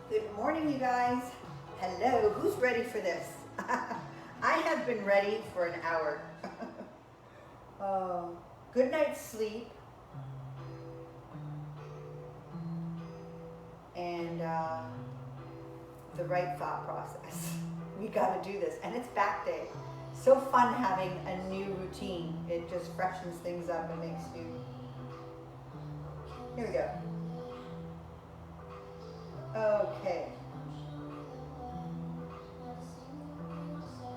Good morning, you guys. Hello, who's ready for this? I have been ready for an hour. Oh, good night's sleep. And the right thought process. We gotta do this, and it's back day. So fun having a new routine. It just freshens things up and makes you. Here we go. Okay.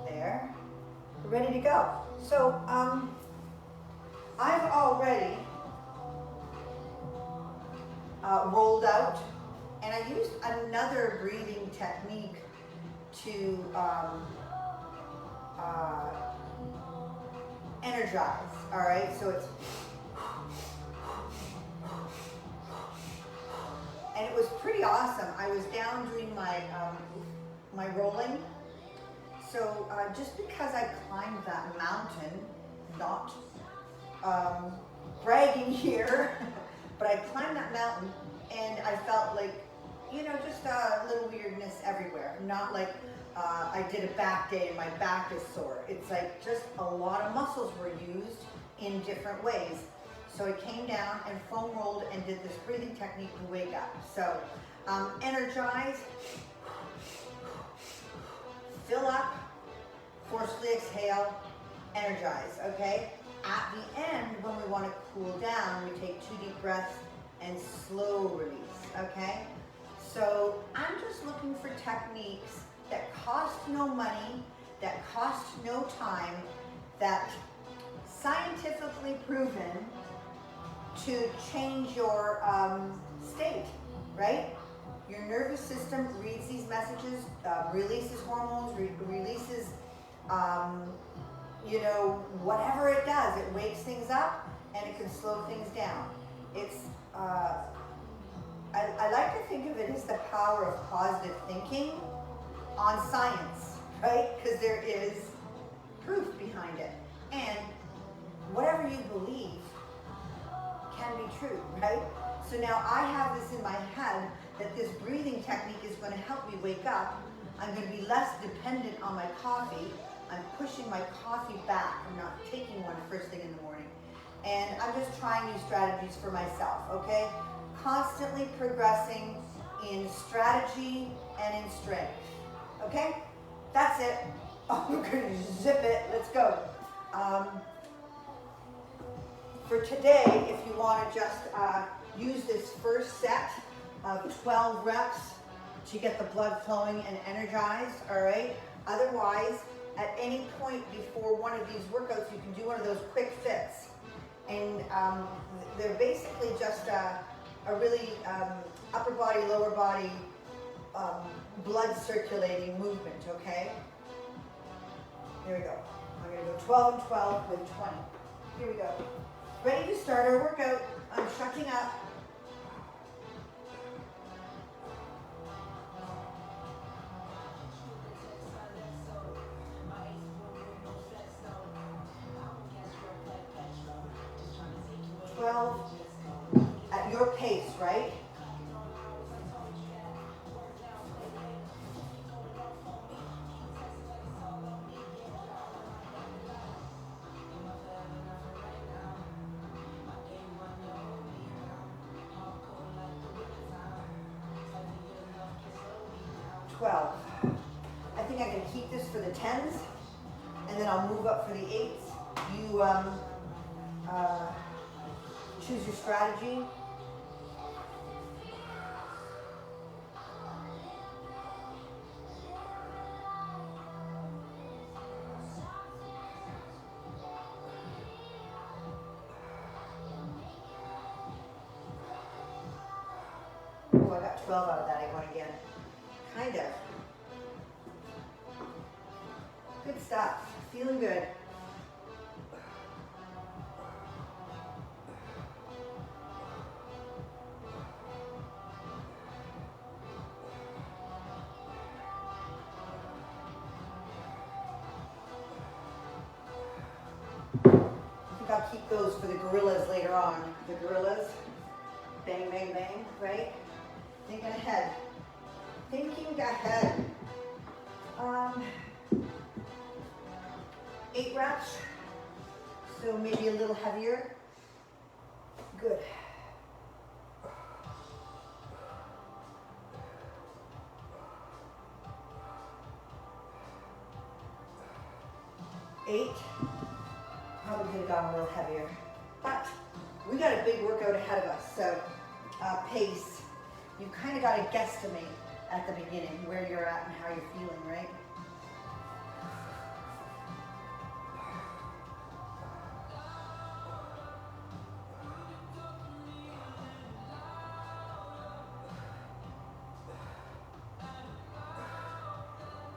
There. We're ready to go. So, I've already rolled out, and I used another breathing technique to energize. All right, so it's, and it was pretty awesome. I was down doing my rolling. So just because I climbed that mountain, not bragging here, but I climbed that mountain and I felt like, you know, just a little weirdness everywhere. Not like I did a back day and my back is sore. It's like just a lot of muscles were used in different ways. So I came down and foam rolled and did this breathing technique to wake up. So energize, fill up, forcefully exhale, energize, okay? At the end, when we want to cool down, we take 2 deep breaths and slow release, okay? So I'm just looking for techniques that cost no money, that cost no time, that scientifically proven to change your state, right? Your nervous system reads these messages, releases hormones, releases, you know, whatever it does. It wakes things up and it can slow things down. It's, I like to think of it as the power of positive thinking on science, right? Because there is proof behind it. And whatever you believe can be true, right? So now I have this in my head that this breathing technique is going to help me wake up. I'm going to be less dependent on my coffee. I'm pushing my coffee back. I'm not taking one first thing in the morning. And I'm just trying new strategies for myself, okay? Constantly progressing in strategy and in strength, okay? That's it. Oh, we're going to zip it. Let's go. For today, if you want to just use this first set of 12 reps to get the blood flowing and energized, all right? Otherwise, at any point before one of these workouts, you can do one of those quick fits. And they're basically just a really upper body, lower body, blood circulating movement, okay? Here we go. I'm going to go 12 and 12 with 20. Here we go. Ready to start our workout. I'm shucking up. At your pace, right? I think I can keep this for the 10s, and then I'll move up for the 8s. You choose your strategy. Oh, I got 12 out of that one again. Kind of. Good stuff. Feeling good. I'll keep those for the gorillas later on. The gorillas, bang, bang, bang, right? Thinking ahead. Thinking ahead. 8 reps, so maybe a little heavier. Good. Eight. Probably could have gone a little heavier, but we got a big workout ahead of us, so pace. You kind of got to guesstimate at the beginning where you're at and how you're feeling, right?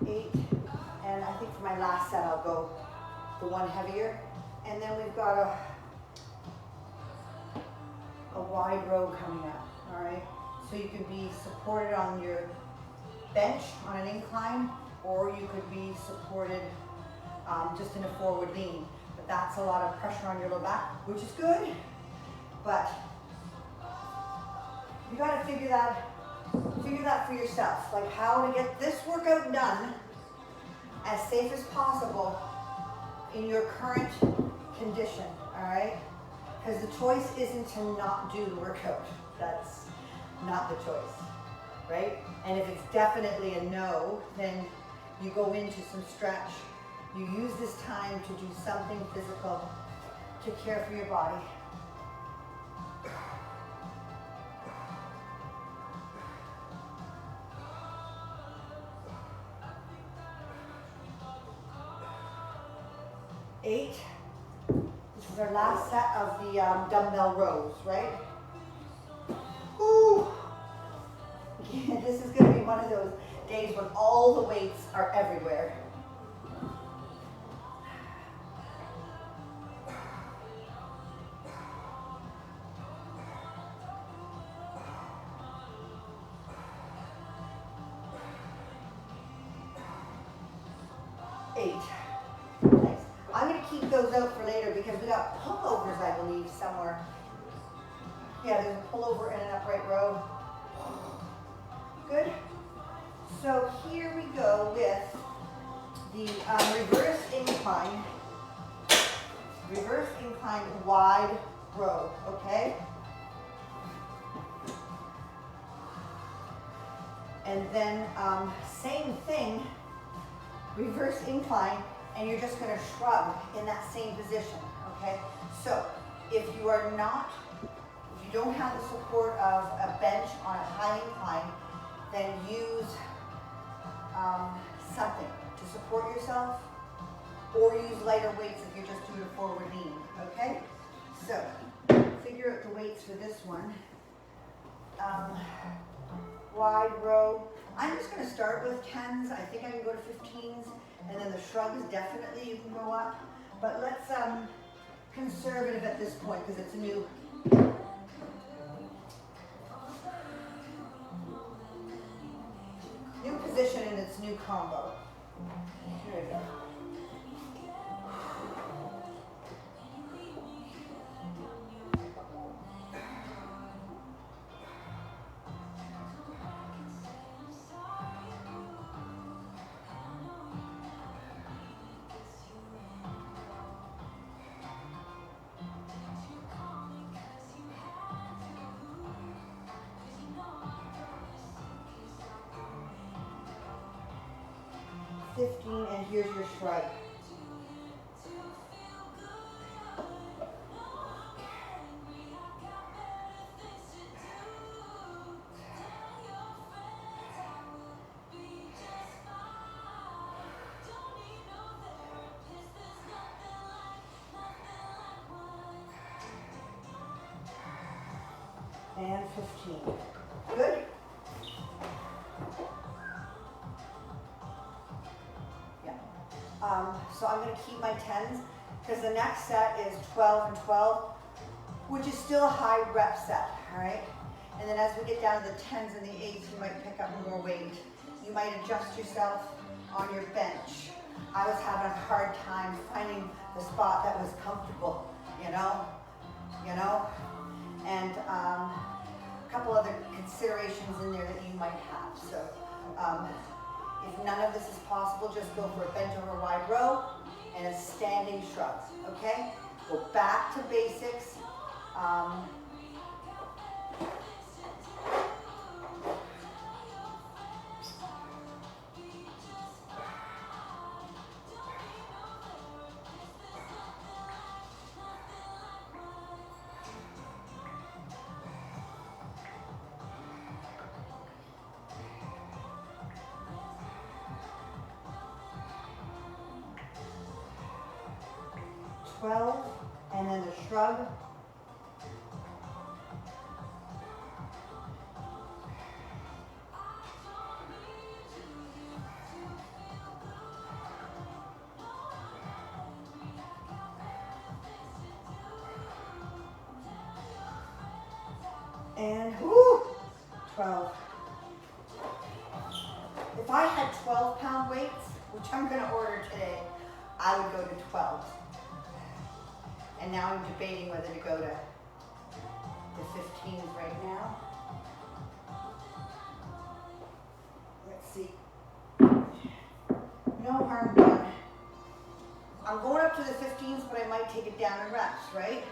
Eight, and I think for my last set I'll go the one heavier, and then we've got a wide row coming up. All right, so you can be supported on your bench on an incline, or you could be supported just in a forward lean, but that's a lot of pressure on your low back, which is good, but you got to figure that for yourself, like how to get this workout done as safe as possible in your current condition, all right? Because the choice isn't to not do the workout. That's not the choice, right? And if it's definitely a no, then you go into some stretch. You use this time to do something physical to care for your body. Eight. This is our last set of the dumbbell rows, right? Ooh. Yeah, this is going to be one of those days when all the weights are everywhere. Eight. Nice. I'm going to keep those out for later because we got pullovers, I believe, somewhere. Yeah, there's a pullover and an upright row. Good. So here we go with the reverse incline wide row, okay? And then same thing, reverse incline, and you're just gonna shrug in that same position, okay? So if you don't have the support of a bench on a high incline, then use something to support yourself, or use lighter weights if you're just doing a forward lean, okay? So, figure out the weights for this one. Wide row. I'm just gonna start with 10s. I think I can go to 15s, and then the shrugs definitely you can go up. But let's conservative at this point because it's a new position and its new combo. Here we go. And here's your shrug. And 15. Good? So I'm going to keep my 10s because the next set is 12 and 12, which is still a high rep set, all right? And then as we get down to the 10s and the 8s, you might pick up more weight. You might adjust yourself on your bench. I was having a hard time finding the spot that was comfortable, you know? And a couple other considerations in there that you might have. So If none of this is possible, just go for a bent over wide row and a standing shrugs, okay? Go back to basics. 12, and then the shrug. And whoo, 12. If I had 12-pound weights, which I'm going to order today, I would go to 12. And now I'm debating whether to go to the 15s right now. Let's see. No harm done. I'm going up to the 15s, but I might take it down in reps, right?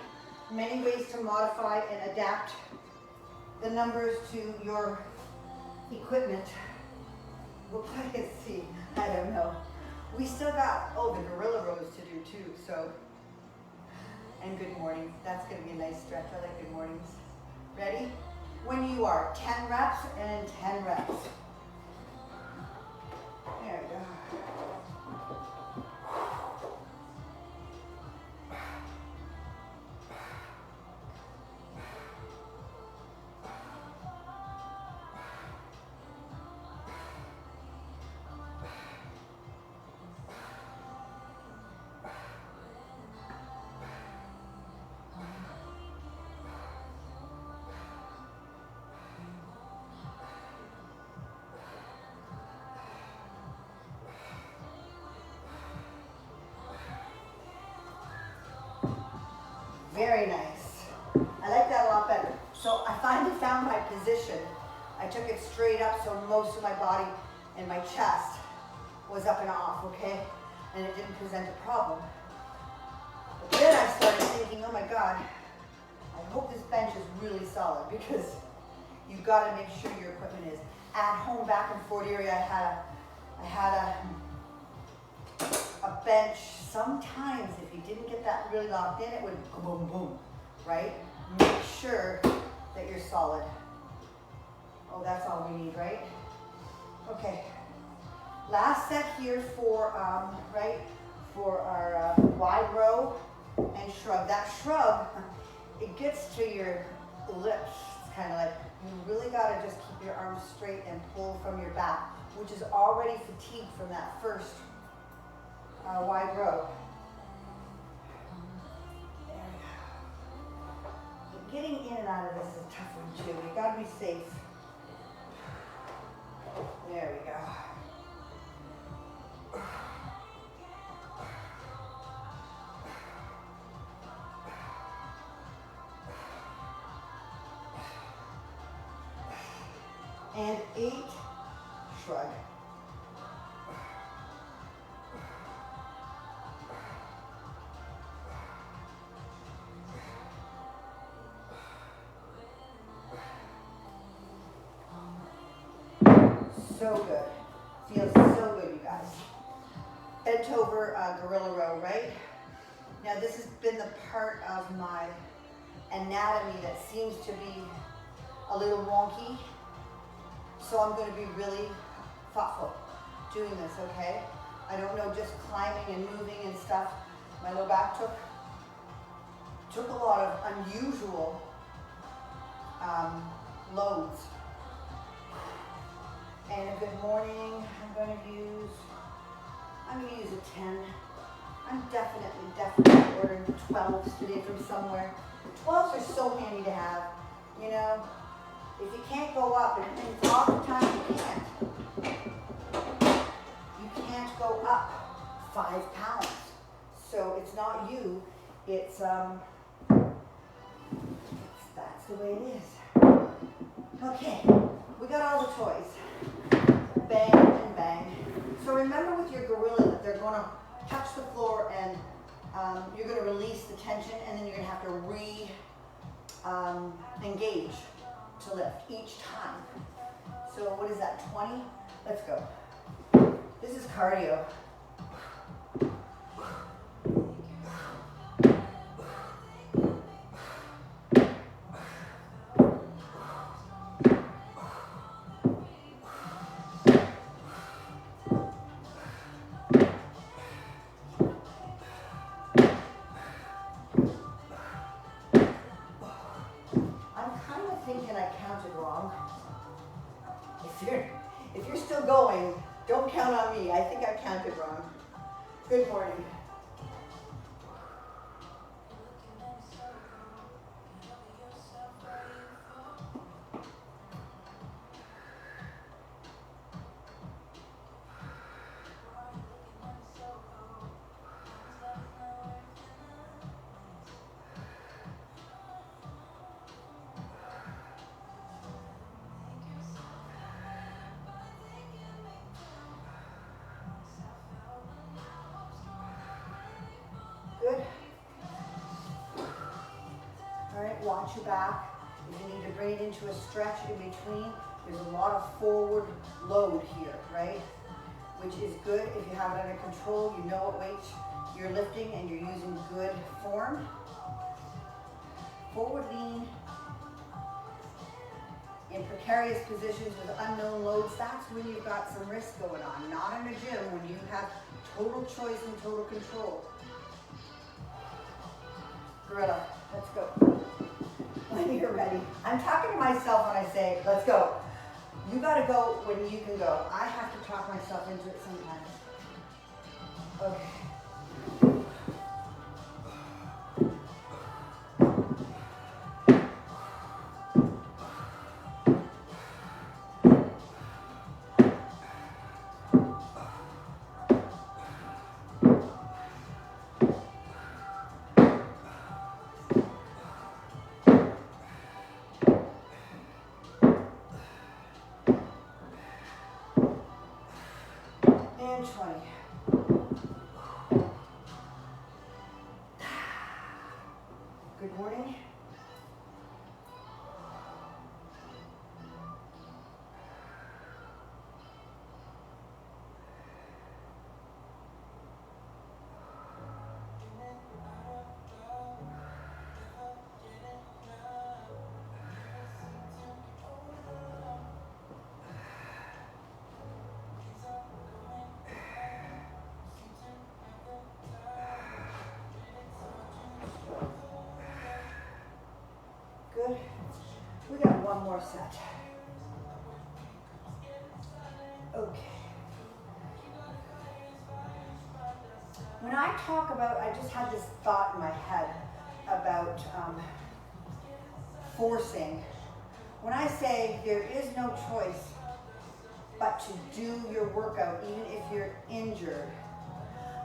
Many ways to modify and adapt the numbers to your equipment. We'll try and see. I don't know. We still got, the gorilla rows to do too, so. And good morning. That's going to be a nice stretch. I like good mornings. Ready? When you are, 10 reps and 10 reps. There we go. Very nice. I like that a lot better. So I finally found my position. I took it straight up so most of my body and my chest was up and off, okay? And it didn't present a problem. But then I started thinking, oh my God, I hope this bench is really solid because you've got to make sure your equipment is. At home back in Fort Erie, I had a bench. Sometimes if you didn't get that really locked in, it would boom, boom, right? Make sure that you're solid. Oh, that's all we need, right? Okay. Last set here for, for our wide row and shrug. That shrug, it gets to your lips. It's kind of like, you really got to just keep your arms straight and pull from your back, which is already fatigued from that first wide row. There we go. Getting in and out of this is a tough one too. You got to be safe. There we go. And 8, shrug. So good. Feels so good, you guys. Bent over gorilla row, right? Now this has been the part of my anatomy that seems to be a little wonky. So I'm going to be really thoughtful doing this, okay? I don't know, just climbing and moving and stuff. My low back took a lot of unusual loads. And a good morning, I'm going to use a 10. I'm definitely ordering 12s today from somewhere. 12s are so handy to have, you know. If you can't go up, and it's oftentimes you can't. You can't go up 5 pounds. So it's not you, it's that's the way it is. Okay, we got all the toys. bang and bang. So remember with your gorilla that they're going to touch the floor and you're going to release the tension, and then you're going to have to engage to lift each time. So what is that, 20? Let's go. This is cardio. If you're still going, don't count on me. I think I counted wrong. Good morning. Good. All right, watch your back. If you need to bring it into a stretch in between, there's a lot of forward load here, right? Which is good if you have it under control. You know what weight you're lifting and you're using good form. Forward lean in precarious positions with unknown loads. That's when you've got some risk going on. Not in a gym when you have total choice and total control. Gorilla, let's go. When you're ready. I'm talking to myself when I say, let's go. You gotta go when you can go. I have to talk myself into it sometimes. Okay. And 20. Good morning. Good. We got one more set. Okay. When I talk about, I just had this thought in my head about forcing. When I say there is no choice but to do your workout even if you're injured,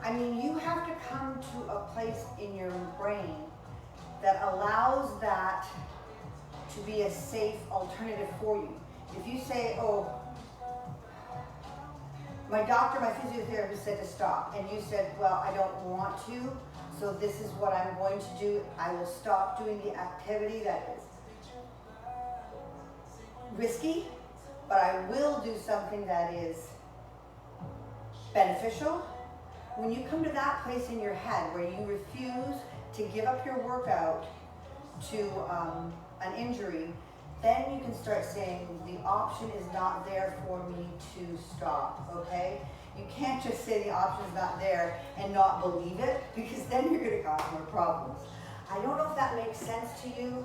I mean, you have to come to a place in your brain that allows that to be a safe alternative for you. If you say, oh, my doctor, my physiotherapist said to stop, and you said, well, I don't want to, so this is what I'm going to do. I will stop doing the activity that is risky, but I will do something that is beneficial. When you come to that place in your head where you refuse to give up your workout to an injury, then you can start saying the option is not there for me to stop, okay? You can't just say the option is not there and not believe it, because then you're gonna cause more problems. I don't know if that makes sense to you,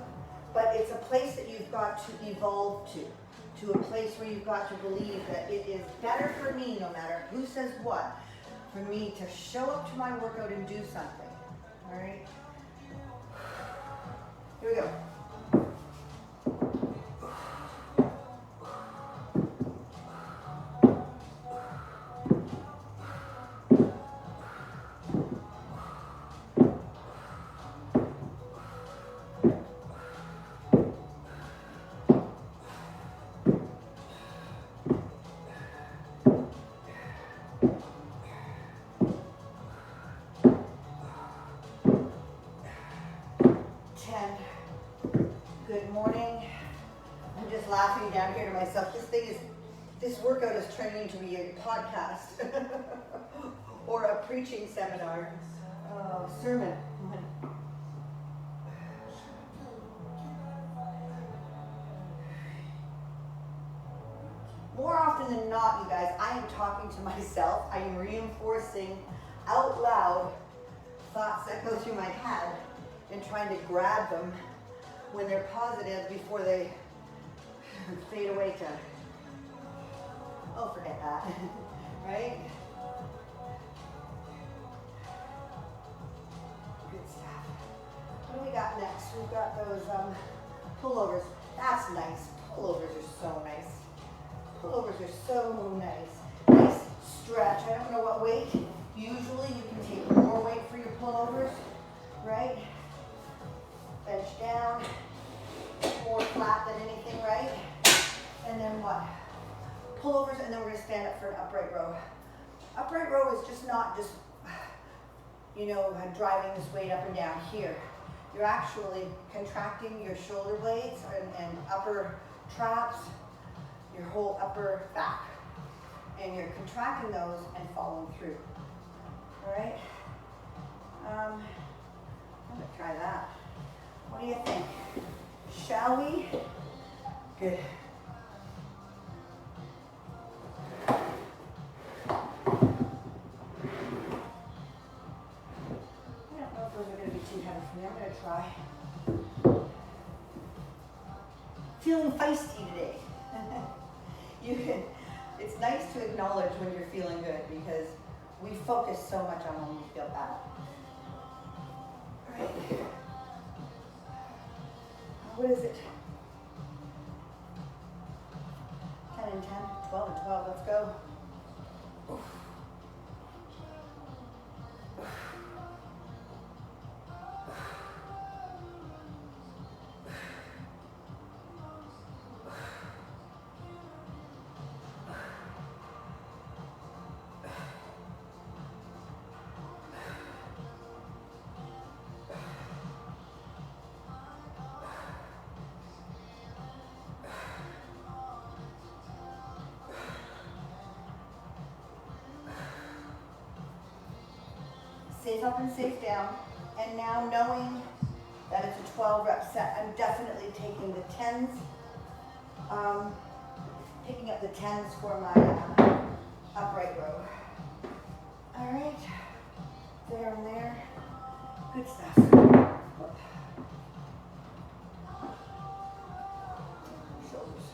but it's a place that you've got to evolve to a place where you've got to believe that it is better for me, no matter who says what, for me to show up to my workout and do something, all right? Here we go. morning. I'm just laughing down here to myself. This workout is turning into a podcast or a preaching seminar, sermon. More often than not, you guys, I am talking to myself. I am reinforcing out loud thoughts that go through my head and trying to grab them when they're positive before they fade away to, oh, forget that, right? Good stuff. What do we got next? We've got those pullovers. That's nice. Pullovers are so nice. Pullovers are so nice. Nice stretch. I don't know what weight. Usually you can take more weight for your pullovers, right? Bench down. More flat than anything, right? And then what? Pullovers, and then we're going to stand up for an upright row. Upright row is just not just, you know, driving this weight up and down here. You're actually contracting your shoulder blades and upper traps, your whole upper back. And you're contracting those and following through. All right? I'm going to try that. What do you think? Shall we? Good. Try. Feeling feisty today. It's nice to acknowledge when you're feeling good because we focus so much on when we feel bad. All right. What is it? 10 and 10, 12 and 12, let's go. Oof. Safe up and safe down. And now knowing that it's a 12 rep set, I'm definitely taking the 10s, picking up the 10s for my upright row. All right, there and there, good stuff. Shoulders.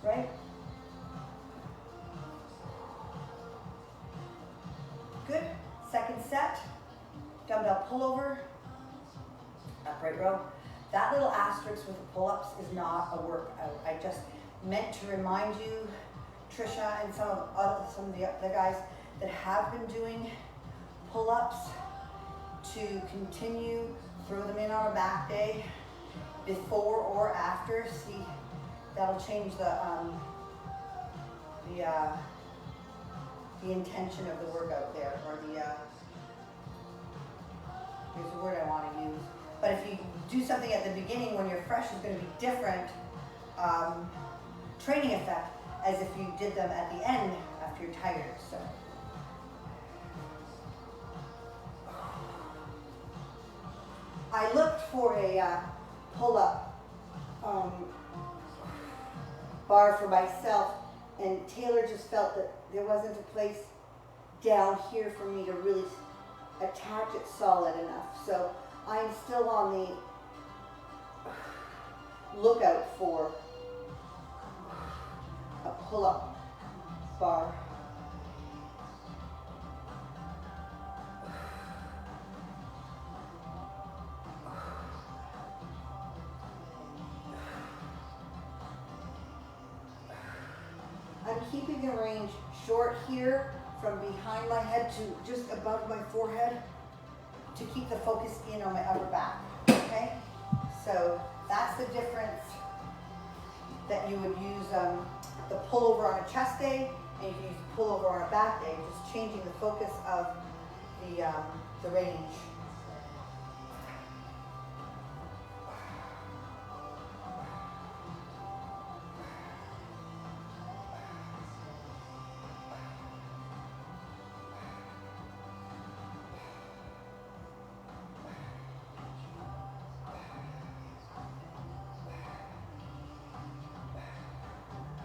Right? Good. Second set. Dumbbell pullover. Upright row. That little asterisk with the pull-ups is not a workout. I just meant to remind you, Trisha and some of the other guys that have been doing pull-ups, to continue, throw them in on a back day, before or after. See, that'll change the intention of the workout there, or there's a word I want to use. But if you do something at the beginning when you're fresh, it's going to be different training effect as if you did them at the end after you're tired. So. I looked for a pull-up bar for myself, and Taylor just felt that there wasn't a place down here for me to really attach it solid enough. So I'm still on the lookout for a pull-up bar. I'm keeping the range short here from behind my head to just above my forehead to keep the focus in on my upper back, okay? So that's the difference that you would use the pullover on a chest day, and you can use the pullover on a back day, just changing the focus of the range.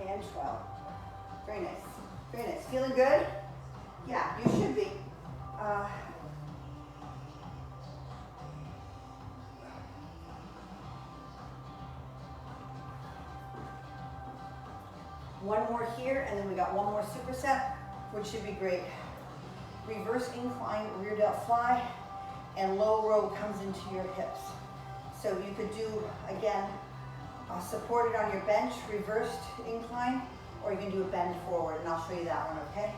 And 12. Very nice. Very nice. Feeling good? Yeah, you should be. One more here, and then we got one more superset, which should be great. Reverse incline, rear delt fly, and low row comes into your hips. So you could do, again, supported on your bench, reversed incline, or you can do a bend forward, and I'll show you that one, okay?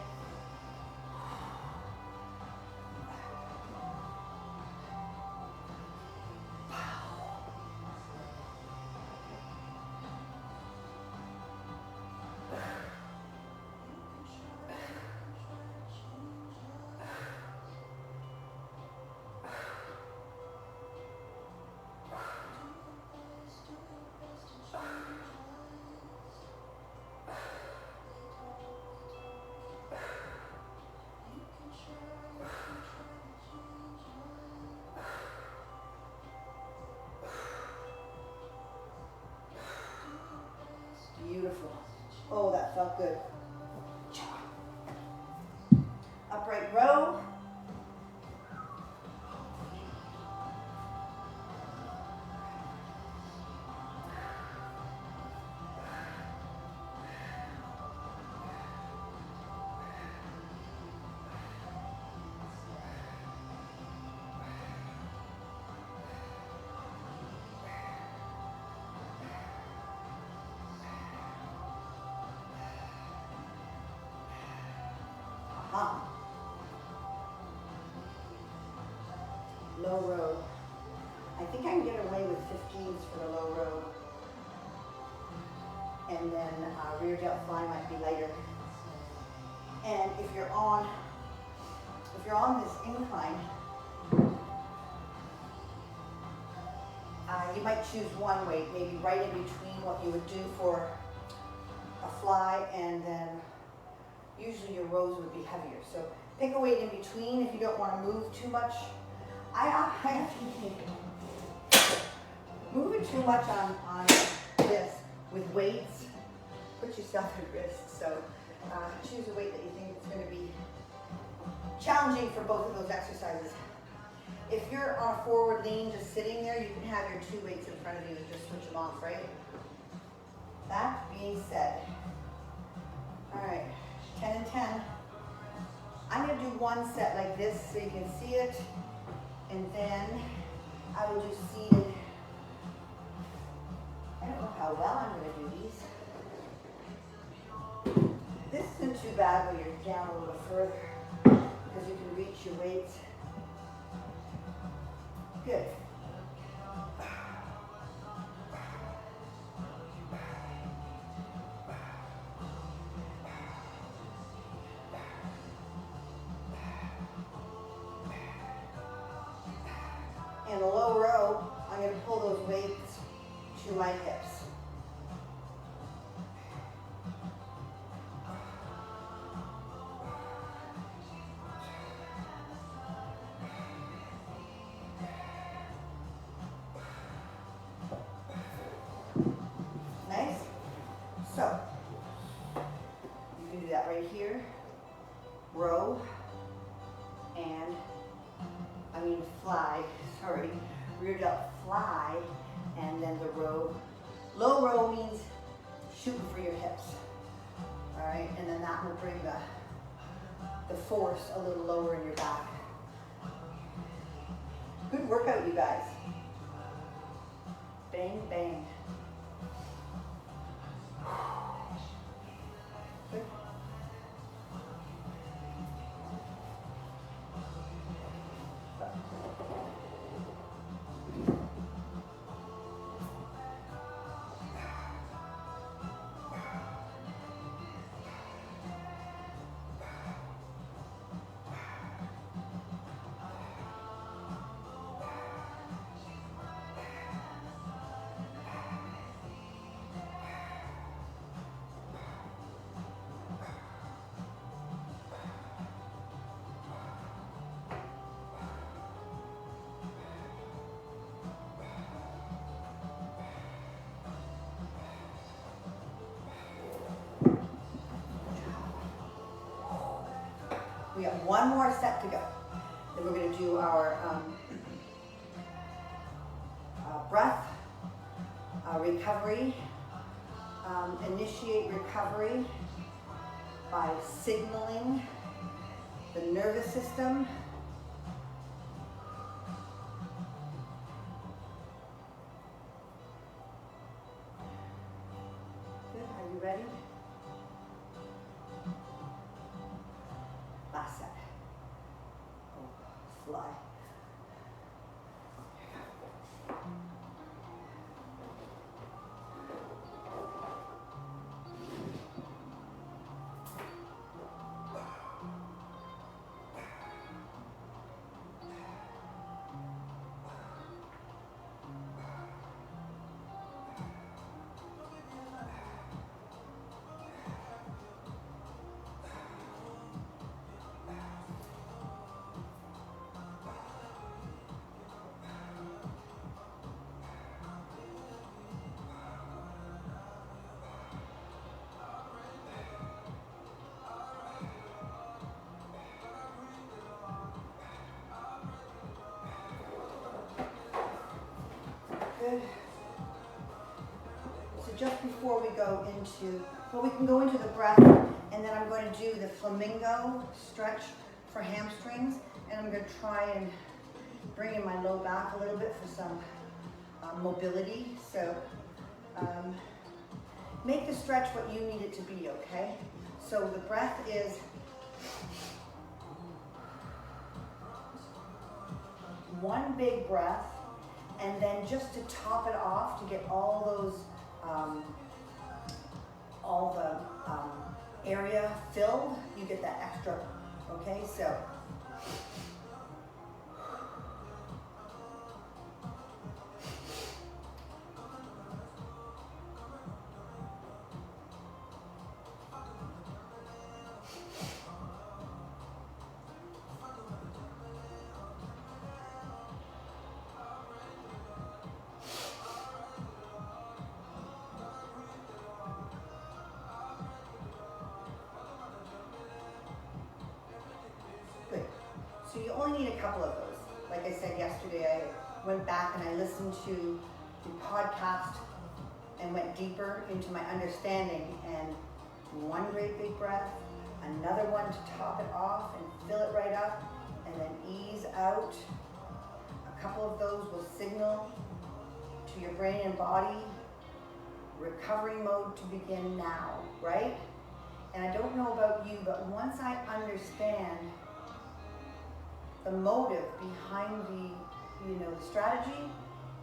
Beautiful. Oh, that felt good. Upright row. Low row. I think I can get away with 15s for the low row. And then rear delt fly might be lighter. And if you're on this incline, you might choose one weight, maybe right in between what you would do for a fly, and then usually your rows would be heavier. So pick a weight in between if you don't want to move too much. I actually think moving too much on this with weights, put yourself at risk. So choose a weight that you think is going to be challenging for both of those exercises. If you're on a forward lean, just sitting there, you can have your two weights in front of you and just switch them off, right? That being said, all right, 10 and 10. I'm going to do one set like this so you can see it. And then I will do seated. I don't know how well I'm going to do these. This isn't too bad when you're down a little further because you can reach your weights. Good. And the low row, I'm going to pull those weights to my hips. Nice. So, you can do that right here. Row and fly, sorry, rear delt fly, and then the row. Low row means shooting for your hips, all right? And then that will bring the force a little lower in your back. Good workout, you guys. Bang, bang. Good. One more set to go. Then we're going to do our breath, recovery, initiate recovery by signaling the nervous system. Good, are you ready? Last set. Oh, fly. Good. So just before we go into, well, we can go into the breath, and then I'm going to do the flamingo stretch for hamstrings, and I'm going to try and bring in my low back a little bit for some mobility. So make the stretch what you need it to be, okay? So the breath is one big breath, and then just to top it off, to get all those, all the area filled, you get that extra, okay? So, good. So you only need a couple of those. Like I said yesterday, I went back and I listened to the podcast and went deeper into my understanding, and one great big breath, another one to top it off and fill it right up, and then ease out. A couple of those will signal to your brain and body, recovery mode to begin now, right? And I don't know about you, but once I understand the motive behind the strategy,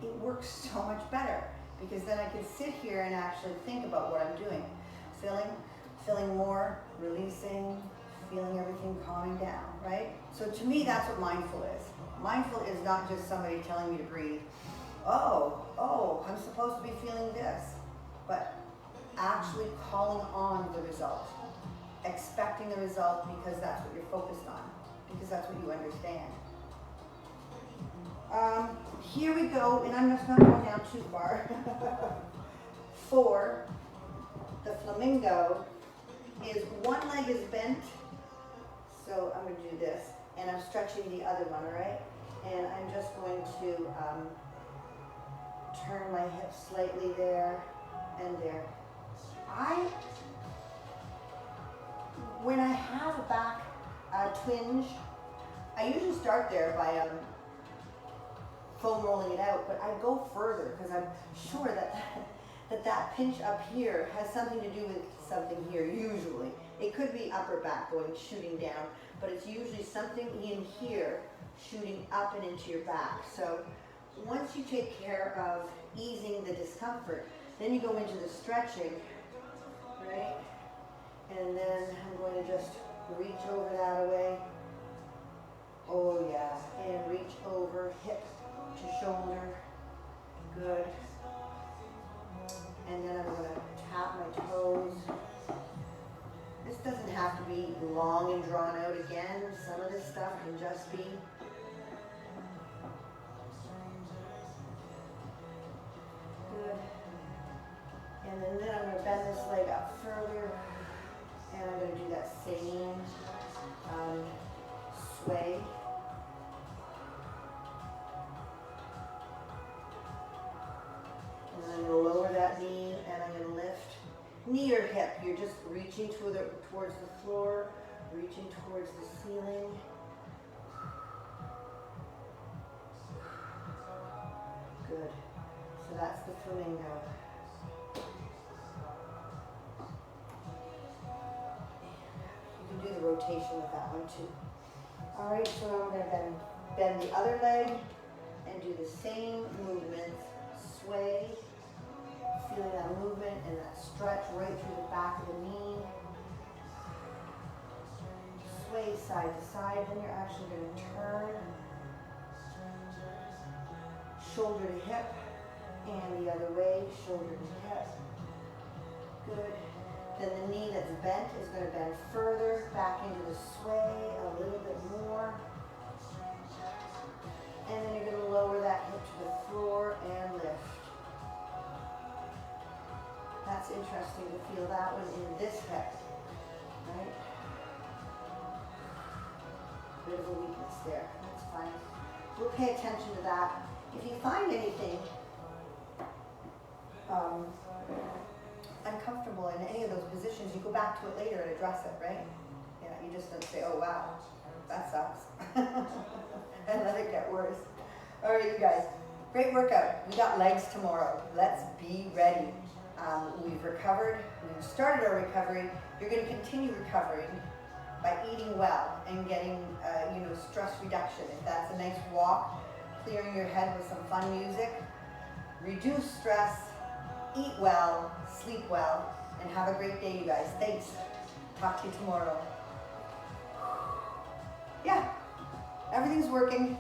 it works so much better, because then I can sit here and actually think about what I'm doing. Filling more, releasing, feeling everything calming down, right? So to me, that's what mindful is. Mindful is not just somebody telling me to breathe. Oh, I'm supposed to be feeling this, but actually calling on the result, expecting the result, because that's what you're focused on, because that's what you understand. Here we go, and I'm just not going down too far. For the flamingo is one leg is bent, so I'm going to do this, and I'm stretching the other one, all right? And I'm just going to turn my hips slightly there and there. When I have a back twinge, I usually start there by foam rolling it out, but I go further because I'm sure that pinch up here has something to do with something here, usually. It could be upper back shooting down, but it's usually something in here shooting up and into your back. So once you take care of easing the discomfort, then you go into the stretching, right? And then I'm going to just reach over that away. Oh yeah, and reach over hip to shoulder. Good. And then I'm going to tap my toes. This doesn't have to be long and drawn out again. Some of this stuff can just be good. And then I'm going to bend this leg up further. And I'm going to do that same sway. And then I'm going to lower that knee and I'm going to lift. Knee or hip, you're just reaching towards the floor, reaching towards the ceiling. Good. So that's the flamingo. You can do the rotation with that one too. All right, so now we're going to bend the other leg and do the same movements. Sway, feeling that movement and that stretch right through the back of the knee. Sway side to side, then you're actually going to turn shoulder to hip and the other way, shoulder to hip. Good. Then the knee that's bent is going to bend further back into the sway a little bit more. And then you're going to lower that hip to the floor and lift. That's interesting to feel that one in this hip, right? Bit of a weakness there, that's fine. We'll pay attention to that. If you find anything uncomfortable in any of those positions, you go back to it later and address it, right? Yeah, you just don't say, oh wow, that sucks. And let it get worse. All right, you guys, great workout. We got legs tomorrow. Let's be ready. We've recovered. We've started our recovery. You're going to continue recovering by eating well and getting, stress reduction. If that's a nice walk, clearing your head with some fun music, reduce stress, eat well, sleep well, and have a great day, you guys. Thanks. Talk to you tomorrow. Yeah, everything's working.